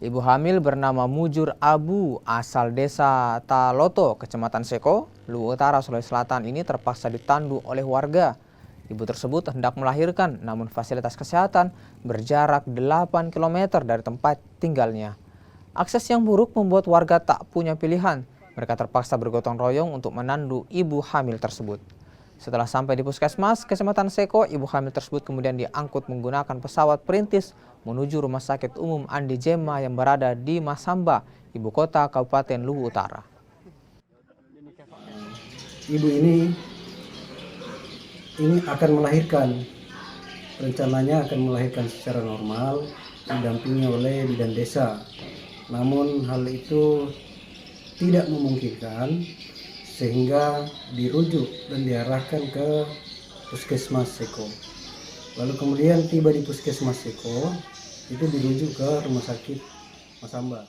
Ibu hamil bernama Mujur Abu asal desa Taloto, Kecamatan Seko, Luwu Utara, Sulawesi Selatan ini terpaksa ditandu oleh warga. Ibu tersebut hendak melahirkan, namun fasilitas kesehatan berjarak 8 km dari tempat tinggalnya. Akses yang buruk membuat warga tak punya pilihan. Mereka terpaksa bergotong royong untuk menandu ibu hamil tersebut. Setelah sampai di puskesmas Kecamatan Seko, ibu hamil tersebut kemudian diangkut menggunakan pesawat perintis menuju Rumah Sakit Umum Andi Jema yang berada di Masamba, ibu kota Kabupaten Luwu Utara. Ibu ini akan melahirkan, rencananya akan melahirkan secara normal, didampingi oleh bidan desa. Namun hal itu tidak memungkinkan, sehingga dirujuk dan diarahkan ke Puskesmas Seko. Lalu kemudian tiba di Puskesmas Seko, itu dirujuk ke Rumah Sakit Masamba.